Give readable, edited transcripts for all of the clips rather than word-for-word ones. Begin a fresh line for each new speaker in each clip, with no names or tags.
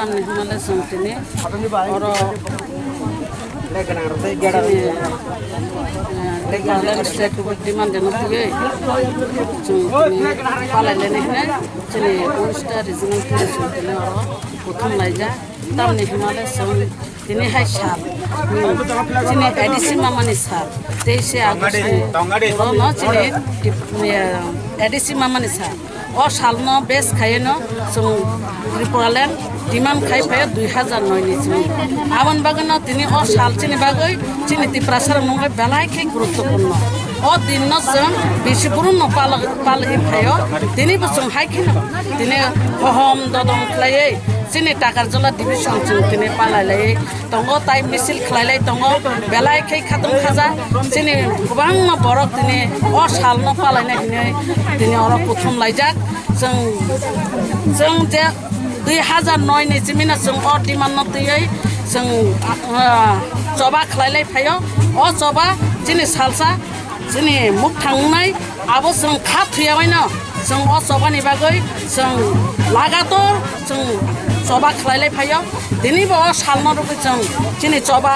Kami Himalaya sini orang state demand dan nanti paling ini sini Ulster regional sini orang putung aja tahun Himalaya ini hai sab sini edisi mama ni sab teise Agus no sini edisi mama ni sab oh salno best kaya no Tripuraland demand khai paya 2009 ni sini awan bagana tini oh sal sini bagai sini ti prasar nunggai belai khai guruttopurno oh din no sung bisi burun no pal ipayo tini busung hai khina tini hom dodong khlai sini takar jala division tini palalai tongo tai misil khlai tongo belai khai khatung khaja sini kubang no borok tini oh sal no palai na tini ora puthum laijak sung je 2009 ni simina sung or demand no tiyai sung coba khlailai phayo o coba sini salsa sini muk thangnai abo sung khat thuyawai no sung o coba ni bagai sung lagator sung coba khlailai phayo dini bo salno rupi sung sini coba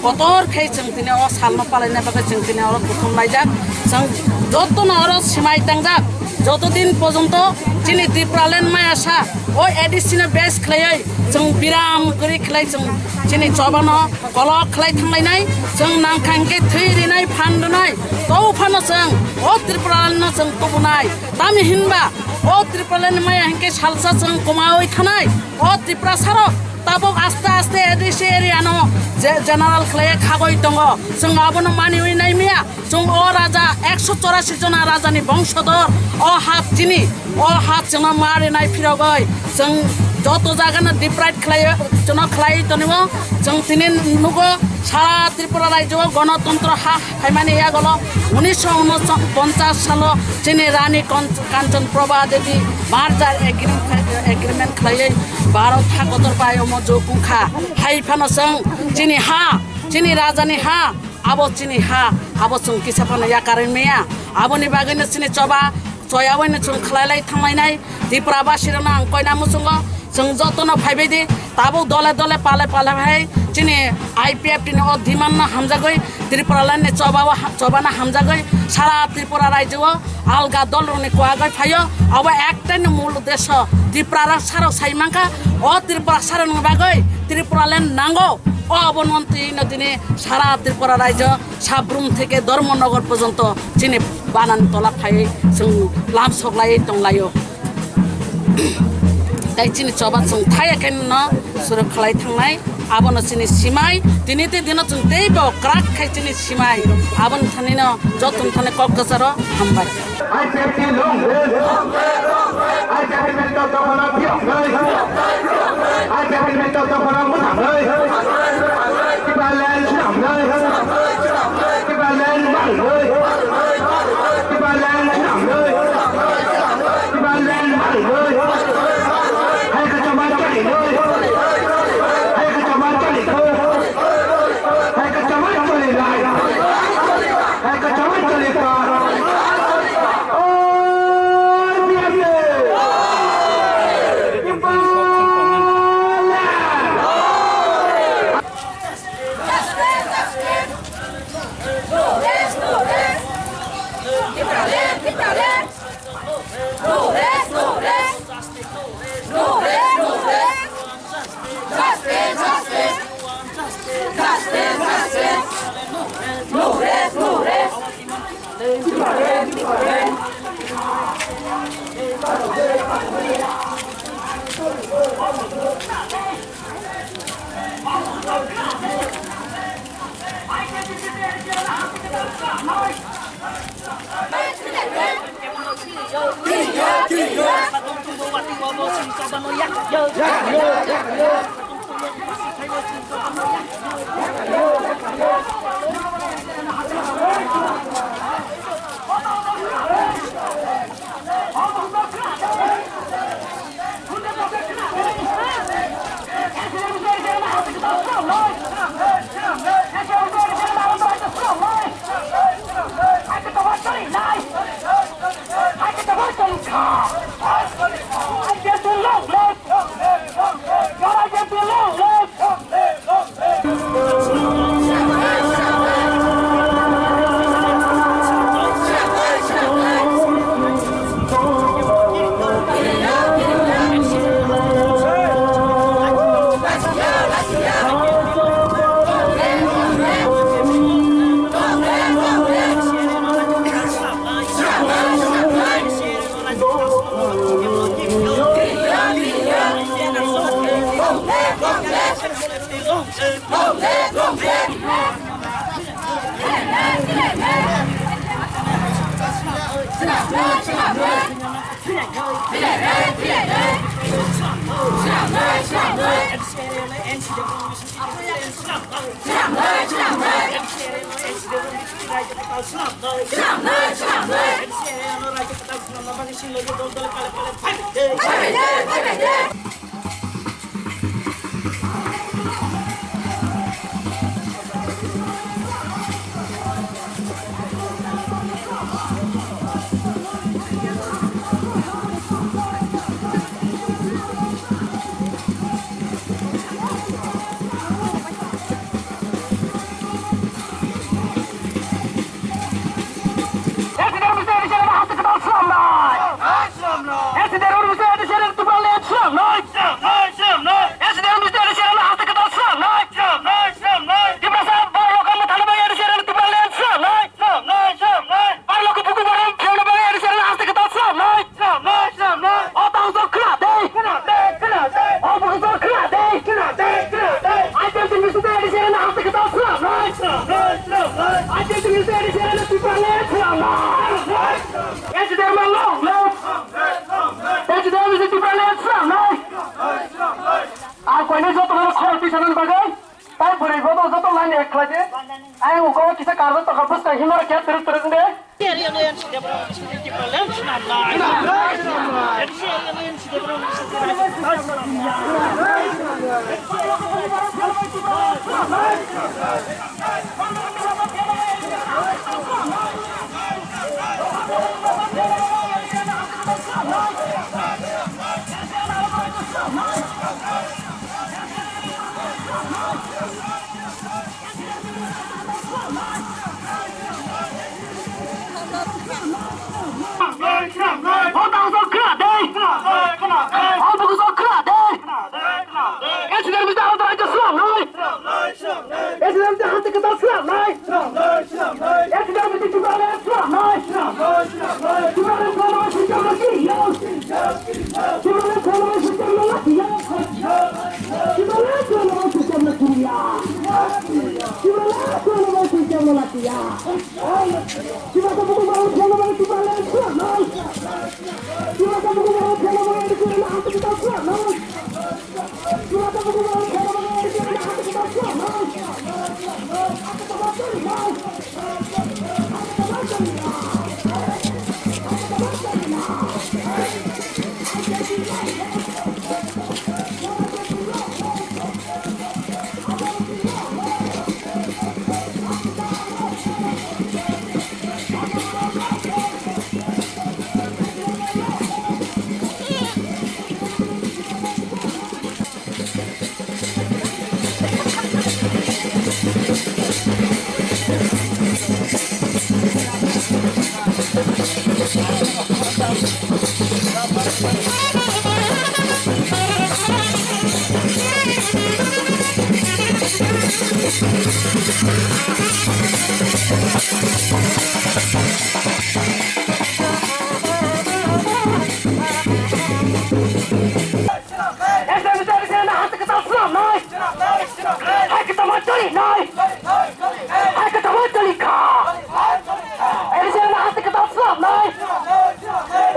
kotor khai sung tini o salno palai na bagai sung tini or prothom laijak sung joto na or simai tangjak যতদিন পর্যন্ত চিনি ত্রিপুরাল্যান্ড মাই আসা ওই এডিসিনা বেস খেলাই जों बिराम करी खलाई जों चिनि चबानो कलक खलाई थांलायनाय जों नांखांके थैरिनाय फानदनाय तो फानो जों ओ त्रिपुराल्যান্ड जों तबनाय तामि हिनबा ओ त्रिपुराल्যান্ड माय हंके सालसा जों कमावै थानाय ओ त्रिपुरा सारो ताबो आस्ते आस्ते एडिसि एरियानो जनरल खलाई खागय दङ जों आबनो मानिनाय मिया जों ओ राजा 184 जना राजानि वंशधर ओ हात चिनि ओ हात जों मारिनाय फिरगय जों যত জায়গানা ডিপ্রাইড খেলাই তনিব जों তিনি নুগো সারা ত্রিপুরা রাজ্য গণতন্ত্র হাইমানি ইয়া গল 1949 সাল চিনি রানী কাঞ্চন প্রভা দেবী মার্জার এগ্রিমেন্ট খেলাই ভারত হাকতর পায় মজো কুখা হাইফানো जों চিনি হা চিনি রাজানি হা আবো চিনি হা আবো जों কিসাফানো ইয়া কারেন মেয়া আবনি বাগैनो চিনি চবা চয়াवैनो जों खलायलाय थांलायनाय ত্রিপুরাবাসীরনা आंकयना मुसुंगो जों जतन फाइबायदि ताबो दले दले पाले पाले भाई चिनि आईपीएफ टिन ओ धिमान हामजागै त्रिपुराल्যান্ড चबाना हामजागै सारा त्रिपुरा राज्य आलगा दलरनि कोआगै फायो अब एकटानि मूल उद्देश्य त्रिपुरा सारो साइमांका ओ त्रिपुरा सारो नबागै त्रिपुराल्যান্ড नांगौ ओ अबनमन्त्री दिने सारा त्रिपुरा राज्य साब्रुम থেকে धर्मनगर पर्यन्त चिनि बानान तला फायै जों लाम सकलायै दंलायो তাই চিনি চবা जों थायाखैन सुरु खलाय थांनाय आबन चिनि सिमाय दिनै दिनो जों दैब क्राक खाय चिनि सिमाय आबन थानिन जतन थाने कक्कसार हामबाय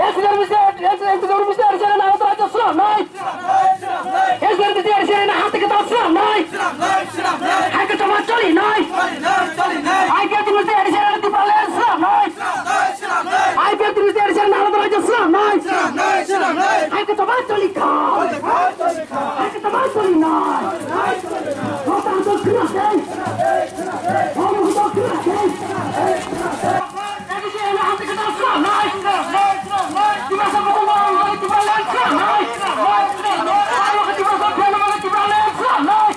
Esse não me serve, esse não me serve, esse não me serve,
চলি নয় আইপিএল টিভিতে এডিশন দীপালের ইসলাম নয় আইপিএল টিভিতে এডিশন আলাদা ইসলাম নয় আইকে তো বাদ চলি খাও আইকে তো বাদ চলি নয় কথা তো কিনা দেই কথা তো কিনা দেই এডিশন হাতে কথা ইসলাম নয় দিবা সব তো নয় দীপালের ইসলাম নয়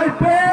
Pepe!